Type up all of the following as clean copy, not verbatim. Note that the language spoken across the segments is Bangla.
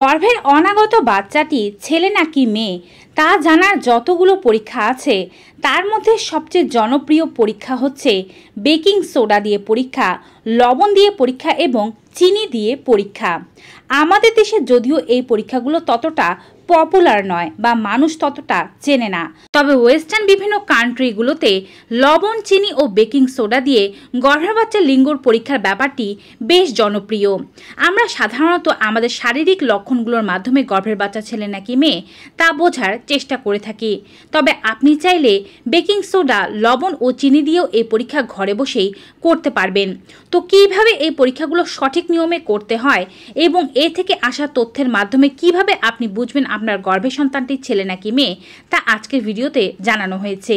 গর্ভের অনাগত বাচ্চাটি ছেলে নাকি মেয়ে তা জানার যতগুলো পরীক্ষা আছে তার মধ্যে সবচেয়ে জনপ্রিয় পরীক্ষা হচ্ছে বেকিং সোডা দিয়ে পরীক্ষা, লবণ দিয়ে পরীক্ষা এবং চিনি দিয়ে পরীক্ষা। আমাদের দেশে যদিও এই পরীক্ষাগুলো ততটা পপুলার নয় বা মানুষ ততটা চেনে না, তবে ওয়েস্টার্ন বিভিন্ন কান্ট্রিগুলোতে লবণ, চিনি ও বেকিং সোডা দিয়ে গর্ভের বাচ্চার লিঙ্গর পরীক্ষার ব্যাপারটি বেশ জনপ্রিয়। আমরা সাধারণত আমাদের শারীরিক লক্ষণগুলোর মাধ্যমে গর্ভের বাচ্চা ছেলে নাকি মেয়ে তা বোঝার চেষ্টা করে থাকি। তবে আপনি চাইলে বেকিং সোডা, লবণ ও চিনি দিয়েও এই পরীক্ষা ঘরে বসেই করতে পারবেন। তো কিভাবে এই পরীক্ষাগুলো সঠিক নিয়মে করতে হয় এবং এ থেকে আসা তথ্যের মাধ্যমে কিভাবে আপনি বুঝবেন আপনার গর্ভের সন্তানটি ছেলে নাকি মেয়ে তা আজকের ভিডিওতে জানানো হয়েছে।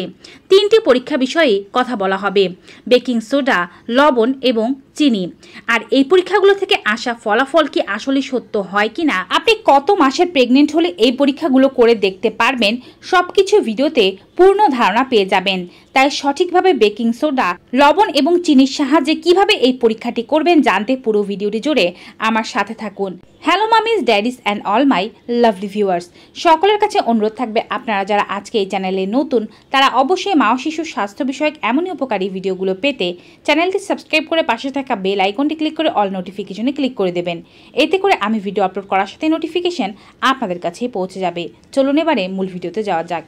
3টি পরীক্ষা বিষয়ে কথা বলা হবে: বেকিং সোডা, লবণ এবং চিনি। আর এই পরীক্ষাগুলো থেকে আসা ফলাফল কি আসলে সত্য হয় কিনা, আপনি কত মাসের প্রেগনেন্ট হলে এই পরীক্ষাগুলো করে দেখতে পারবেন, সবকিছু ভিডিওতে পূর্ণ ধারণা পেয়ে যাবেন। তাই সঠিকভাবে বেকিং সোডা, লবণ এবং চিনির সাহায্যে কিভাবে এই পরীক্ষাটি করবেন জানতে পুরো ভিডিওটি জুড়ে আমার সাথে থাকুন। Hello মামিজ, daddy's and all my lovely viewers, সকলের কাছে অনুরোধ থাকবে আপনারা যারা আজকে এই চ্যানেলে নতুন তারা অবশ্যই মা ও শিশুর স্বাস্থ্য বিষয়ক এমনই উপকারী ভিডিওগুলো পেতে চ্যানেলটি সাবস্ক্রাইব করে পাশে থাকা বেল আইকনটি ক্লিক করে অল নোটিফিকেশনে ক্লিক করে দেবেন। এতে করে আমি ভিডিও আপলোড করার সাথে নোটিফিকেশন আপনাদের কাছেই পৌঁছে যাবে। চলুন এবারে মূল ভিডিওতে যাওয়া যাক।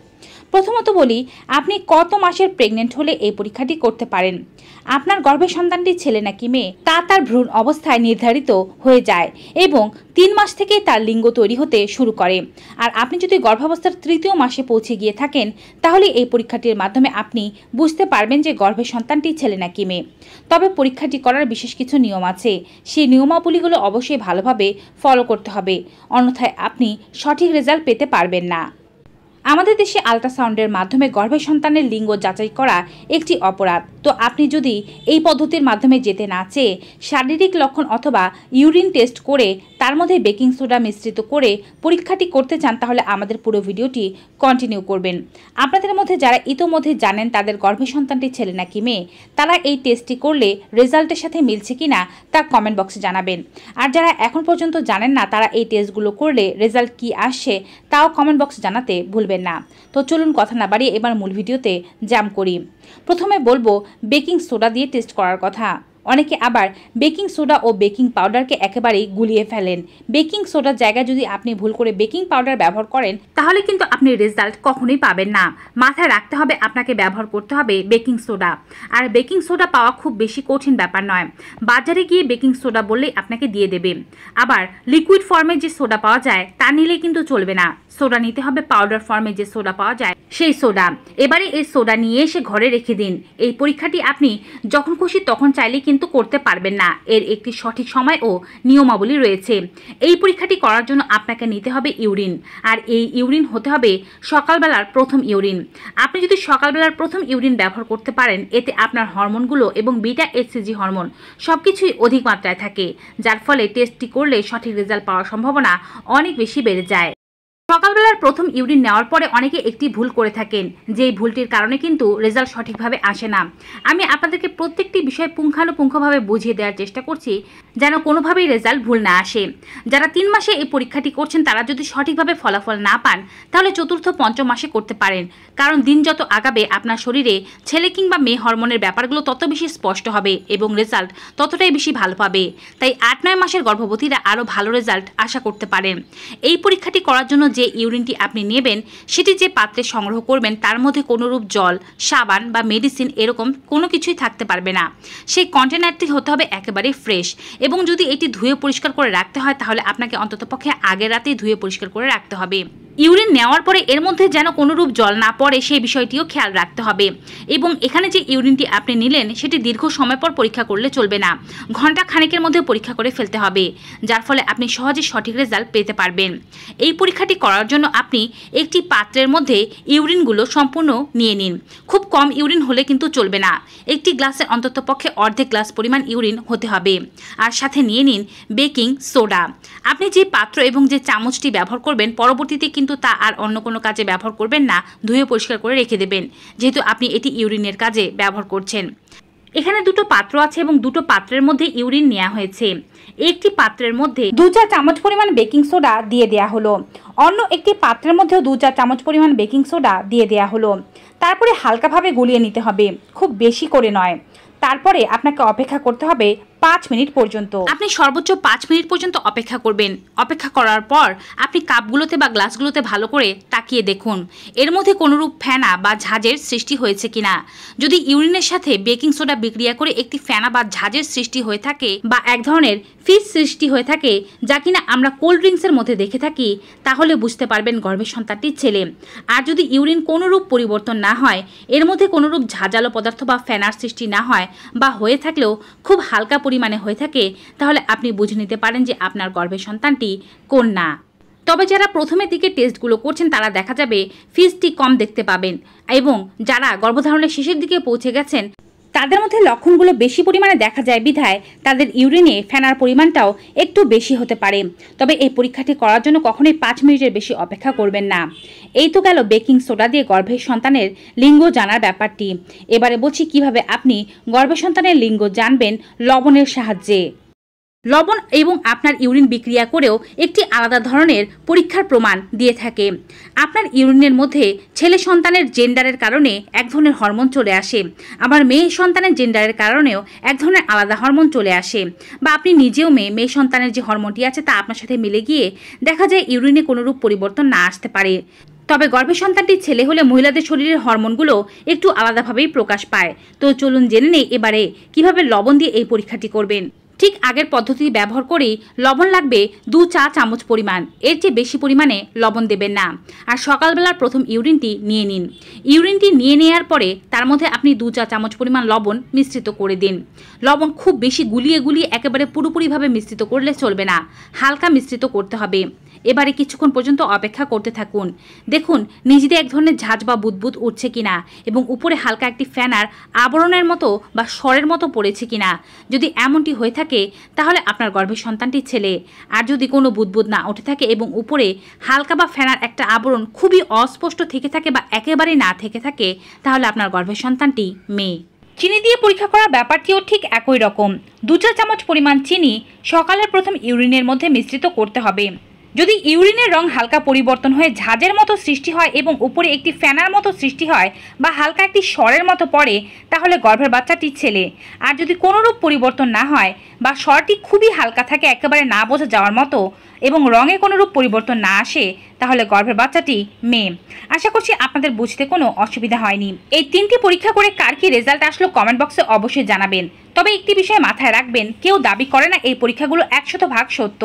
প্রথমত বলি, আপনি কত মাসের প্রেগনেন্ট হলে এই পরীক্ষাটি করতে পারেন। আপনার গর্ভের সন্তানটি ছেলে নাকি মেয়ে তা তার ভ্রূণ অবস্থায় নির্ধারিত হয়ে যায় এবং 3 মাস থেকেই তার লিঙ্গ তৈরি হতে শুরু করে। আর আপনি যদি গর্ভাবস্থার 3য় মাসে পৌঁছে গিয়ে থাকেন তাহলে এই পরীক্ষাটির মাধ্যমে আপনি বুঝতে পারবেন যে গর্ভের সন্তানটি ছেলে নাকি মেয়ে। তবে পরীক্ষাটি করার বিশেষ কিছু নিয়ম আছে, সেই নিয়মাবলীগুলো অবশ্যই ভালোভাবে ফলো করতে হবে, অন্যথায় আপনি সঠিক রেজাল্ট পেতে পারবেন না। আমাদের দেশে আল্ট্রাসাউন্ডের মাধ্যমে গর্ভের সন্তানের লিঙ্গ যাচাই করা একটি অপরাধ। তো আপনি যদি এই পদ্ধতির মাধ্যমে যেতে না চেয়ে শারীরিক লক্ষণ অথবা ইউরিন টেস্ট করে তার মধ্যে বেকিং সোডা মিশ্রিত করে পরীক্ষাটি করতে চান তাহলে আমাদের পুরো ভিডিওটি কন্টিনিউ করবেন। আপনাদের মধ্যে যারা ইতোমধ্যে জানেন তাদের গর্ভের সন্তানটি ছেলে নাকি মেয়ে তারা এই টেস্টটি করলে রেজাল্টের সাথে মিলছে কিনা তা কমেন্ট বক্সে জানাবেন। আর যারা এখন পর্যন্ত জানেন না তারা এই টেস্টগুলো করলে রেজাল্ট কি আসছে তাও কমেন্ট বক্সে জানাতে ভুলবেন না। তো চলুন কথা না বাড়িয়ে এবার মূল ভিডিওতে জাম্প করি। প্রথমে বলবো বেকিং সোডা দিয়ে টেস্ট করার কথা। অনেকে আবার বেকিং সোডা ও বেকিং পাউডারকে একেবারেই গুলিয়ে ফেলেন। বেকিং সোডার জায়গায় যদি আপনি ভুল করে বেকিং পাউডার ব্যবহার করেন তাহলে কিন্তু আপনি রেজাল্ট কখনোই পাবেন না। মাথায় রাখতে হবে আপনাকে ব্যবহার করতে হবে বেকিং সোডা। আর বেকিং সোডা পাওয়া খুব বেশি কঠিন ব্যাপার নয়, বাজারে গিয়ে বেকিং সোডা বললেই আপনাকে দিয়ে দেবে। আবার লিকুইড ফর্মে যে সোডা পাওয়া যায় তা নিলেই কিন্তু চলবে না, সোডা নিতে হবে পাউডার ফর্মে যে সোডা পাওয়া যায় সেই সোডা। এবারে এই সোডা নিয়ে এসে ঘরে রেখে দিন। এই পরীক্ষাটি আপনি যখন খুশি তখন চাইলে কিন্তু করতে পারবেন না, এর একটি সঠিক সময় ও নিয়মাবলী রয়েছে। এই পরীক্ষাটি করার জন্য আপনাকে নিতে হবে ইউরিন, আর এই ইউরিন হতে হবে সকালবেলার প্রথম ইউরিন। আপনি যদি সকালবেলার প্রথম ইউরিন ব্যবহার করতে পারেন এতে আপনার হরমোনগুলো এবং বিটা এইচসিজি হরমোন সবকিছুই অধিক মাত্রায় থাকে, যার ফলে টেস্টটি করলে সঠিক রেজাল্ট পাওয়ার সম্ভাবনা অনেক বেশি বেড়ে যায়। সকালবেলার প্রথম ইউরিন নেওয়ার পরে অনেকে একটি ভুল করে থাকেন, যেই ভুলটির কারণে কিন্তু রেজাল্ট সঠিকভাবে আসে না। আমি আপনাদেরকে প্রত্যেকটি বিষয় পুঙ্খানুপুঙ্খভাবে বুঝিয়ে দেওয়ার চেষ্টা করছি যেন কোনোভাবেই রেজাল্ট ভুল না আসে। যারা 3 মাসে এই পরীক্ষাটি করছেন তারা যদি সঠিকভাবে ফলাফল না পান তাহলে 4র্থ 5ম মাসে করতে পারেন, কারণ দিন যত আগাবে আপনার শরীরে ছেলে কিংবা মেয়ে হরমোনের ব্যাপারগুলো তত বেশি স্পষ্ট হবে এবং রেজাল্ট ততটাই বেশি ভালো পাবে। তাই 8-9 মাসের গর্ভবতীরা আরও ভালো রেজাল্ট আশা করতে পারেন। এই পরীক্ষাটি করার জন্য যে ইউরিনটি আপনি নেবেন সেটি যে পাত্রে সংগ্রহ করবেন তার মধ্যে কোনোরূপ জল, সাবান বা মেডিসিন এরকম কোনো কিছুই থাকতে পারবে না। সেই কন্টেনারটি হতে হবে একেবারে ফ্রেশ, এবং যদি এটি ধুয়ে পরিষ্কার করে রাখতে হয় তাহলে আপনাকে অন্ততপক্ষে আগের রাতেই ধুয়ে পরিষ্কার করে রাখতে হবে। ইউরিন নেওয়ার পরে এর মধ্যে যেন কোনোরূপ জল না পড়ে সেই বিষয়টিও খেয়াল রাখতে হবে। এবং এখানে যে ইউরিনটি আপনি নিলেন সেটি দীর্ঘ সময় পর পরীক্ষা করলে চলবে না, ঘন্টা খানেকের মধ্যে পরীক্ষা করে ফেলতে হবে, যার ফলে আপনি সহজে সঠিক রেজাল্ট পেতে পারবেন। এই পরীক্ষাটি করার জন্য আপনি একটি পাত্রের মধ্যে ইউরিনগুলো সম্পূর্ণ নিয়ে নিন। খুব কম ইউরিন হলে কিন্তু চলবে না, একটি গ্লাসের অন্ততপক্ষে অর্ধেক গ্লাস পরিমাণ ইউরিন হতে হবে। আর সাথে নিয়ে নিন বেকিং সোডা। আপনি যে পাত্র এবং যে চামচটি ব্যবহার করবেন পরবর্তীতে কিন্তু তা আর অন্য কোনো কাজে ব্যবহার করবেন না, ধুয়ে পরিষ্কার করে রেখে দেবেন, যেহেতু আপনি এটি ইউরিনের কাজে ব্যবহার করছেন। এখানে দুটো পাত্র আছে এবং দুটো পাত্রের মধ্যে ইউরিন নেওয়া হয়েছে। একটি পাত্রের মধ্যে 2 চা চামচ পরিমাণ বেকিং সোডা দিয়ে দেওয়া হলো, অন্য একটি পাত্রের মধ্যেও 2 চা চামচ পরিমাণ বেকিং সোডা দিয়ে দেওয়া হলো। তারপরে হালকাভাবে গুলিয়ে নিতে হবে, খুব বেশি করে নয়। তারপরে আপনাকে অপেক্ষা করতে হবে 5 মিনিট পর্যন্ত। আপনি সর্বোচ্চ 5 মিনিট পর্যন্ত অপেক্ষা করবেন। অপেক্ষা করার পর আপনি কাপগুলোতে বা গ্লাসগুলোতে ভালো করে তাকিয়ে দেখুন এর মধ্যে কোনোরূপ ফেনা বা ঝাঁঝের সৃষ্টি হয়েছে কিনা। যদি ইউরিনের সাথে বেকিং সোডা বিক্রিয়া করে একটি ফেনা বা ঝাঁঝের সৃষ্টি হয়ে থাকে বা এক ধরনের ফিজ সৃষ্টি হয়ে থাকে যা কিনা আমরা কোল্ড ড্রিঙ্কসের মধ্যে দেখে থাকি, তাহলে বুঝতে পারবেন গর্ভের সন্তানটির ছেলে। আর যদি ইউরিন কোনোরূপ পরিবর্তন না হয়, এর মধ্যে কোনোরূপ ঝাঁঝালো পদার্থ বা ফেনার সৃষ্টি না হয় বা হয়ে থাকলেও খুব হালকা পরিমাণে হয়ে থাকে, তাহলে আপনি বুঝে নিতে পারেন যে আপনার গর্ভের সন্তানটি কন্যা। তবে যারা প্রথমের দিকে টেস্টগুলো করছেন তারা দেখা যাবে ফিজটি কম দেখতে পাবেন, এবং যারা গর্ভধারণের শেষের দিকে পৌঁছে গেছেন তাদের মধ্যে লক্ষণগুলো বেশি পরিমাণে দেখা যায় বিধায় তাদের ইউরিনে ফেনার পরিমাণটাও একটু বেশি হতে পারে। তবে এই পরীক্ষাটি করার জন্য কখনোই 5 মিনিটের বেশি অপেক্ষা করবেন না। এই তো গেল বেকিং সোডা দিয়ে গর্ভের সন্তানের লিঙ্গ জানার ব্যাপারটি। এবারে বলছি কিভাবে আপনি গর্ভের সন্তানের লিঙ্গ জানবেন লবণের সাহায্যে। লবণ এবং আপনার ইউরিন বিক্রিয়া করেও একটি আলাদা ধরনের পরীক্ষার প্রমাণ দিয়ে থাকে। আপনার ইউরিনের মধ্যে ছেলে সন্তানের জেন্ডারের কারণে এক ধরনের হরমোন চলে আসে, আবার মেয়ে সন্তানের জেন্ডারের কারণেও এক ধরনের আলাদা হরমোন চলে আসে, বা আপনি নিজেও মেয়ে সন্তানের যে হরমোনটি আছে তা আপনার সাথে মিলে গিয়ে দেখা যায় ইউরিনে কোনোরূপ পরিবর্তন না আসতে পারে। তবে গর্ভের সন্তানটি ছেলে হলে মহিলাদের শরীরের হরমোনগুলো একটু আলাদাভাবেই প্রকাশ পায়। তো চলুন জেনে নেই এবারে কিভাবে লবণ দিয়ে এই পরীক্ষাটি করবেন। ঠিক আগের পদ্ধতি ব্যবহার করেই লবণ লাগবে 2 চা চামচ পরিমাণ, এর চেয়ে বেশি পরিমাণে লবণ দেবেন না। আর সকালবেলার প্রথম ইউরিনটি নিয়ে নিন। ইউরিনটি নিয়ে নেওয়ার পরে তার মধ্যে আপনি 2 চা চামচ পরিমাণ লবণ মিশ্রিত করে দিন। লবণ খুব বেশি গুলিয়ে একেবারে পুরোপুরিভাবে মিশ্রিত করলে চলবে না, হালকা মিশ্রিত করতে হবে। এবারে কিছুক্ষণ পর্যন্ত অপেক্ষা করতে থাকুন। দেখুন নিজেদের এক ধরনের ঝাঁঝ বা বুদবুদ উঠছে কিনা এবং উপরে হালকা একটি ফ্যানার আবরণের মতো বা স্বরের মতো পড়েছে কিনা। যদি এমনটি হয়ে থাকে তাহলে আপনার গর্ভের সন্তানটি ছেলে। আর যদি কোনো বুদবুদ না উঠে থাকে এবং উপরে হালকা বা ফ্যানার একটা আবরণ খুবই অস্পষ্ট থেকে থাকে বা একেবারেই না থেকে থাকে, তাহলে আপনার গর্ভের সন্তানটি মেয়ে। চিনি দিয়ে পরীক্ষা করার ব্যাপারটিও ঠিক একই রকম। 2 চা চামচ পরিমাণ চিনি সকালের প্রথম ইউরিনের মধ্যে মিশ্রিত করতে হবে। যদি ইউরিনের রং হালকা পরিবর্তন হয়ে ঝাঁঝের মতো সৃষ্টি হয় এবং উপরে একটি ফ্যানার মতো সৃষ্টি হয় বা হালকা একটি স্বরের মতো পড়ে, তাহলে গর্ভের বাচ্চাটি ছেলে। আর যদি কোনোরূপ পরিবর্তন না হয় বা স্বরটি খুবই হালকা থাকে একেবারে না বোঝা যাওয়ার মতো এবং রঙে কোনোরূপ পরিবর্তন না আসে, তাহলে গর্ভের বাচ্চাটি মেয়ে। আশা করছি আপনাদের বুঝতে কোনো অসুবিধা হয়নি। এই 3টি পরীক্ষা করে কার কি রেজাল্ট আসলো কমেন্ট বক্সে অবশ্যই জানাবেন। তবে একটি বিষয় মাথায় রাখবেন, কেউ দাবি করে না এই পরীক্ষাগুলো 100% সত্য।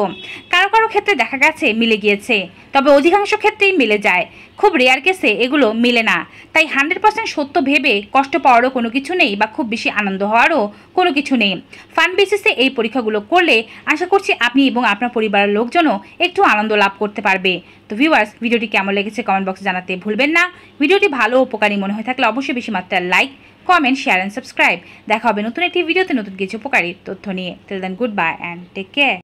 কারো কারো ক্ষেত্রে দেখা গেছে মিলে গিয়েছে, তবে অধিকাংশ ক্ষেত্রেই মিলে যায়। খুব রেয়ার কেসে এগুলো মিলে না। তাই 100% সত্য ভেবে কষ্ট পাওয়ারও কোনো কিছু নেই বা খুব বেশি আনন্দ হওয়ারও কোনো কিছু নেই। ফান বেসিসে এই পরীক্ষাগুলো করলে আশা করছি আপনি এবং আপনার পরিবারের লোকজনও একটু আনন্দ লাভ করতে পারবে। তো ভিউয়ার্স, ভিডিওটি কেমন লেগেছে কমেন্ট বক্সে জানাতে ভুলবেন না। ভিডিওটি ভালো ও উপকারী মনে হয়ে থাকলে অবশ্যই বেশি মাত্রায় like, comment, share and subscribe. দেখা হবে নতুন একটি ভিডিওতে নতুন কিছু উপকারী তথ্য নিয়ে। Till then goodbye and take care.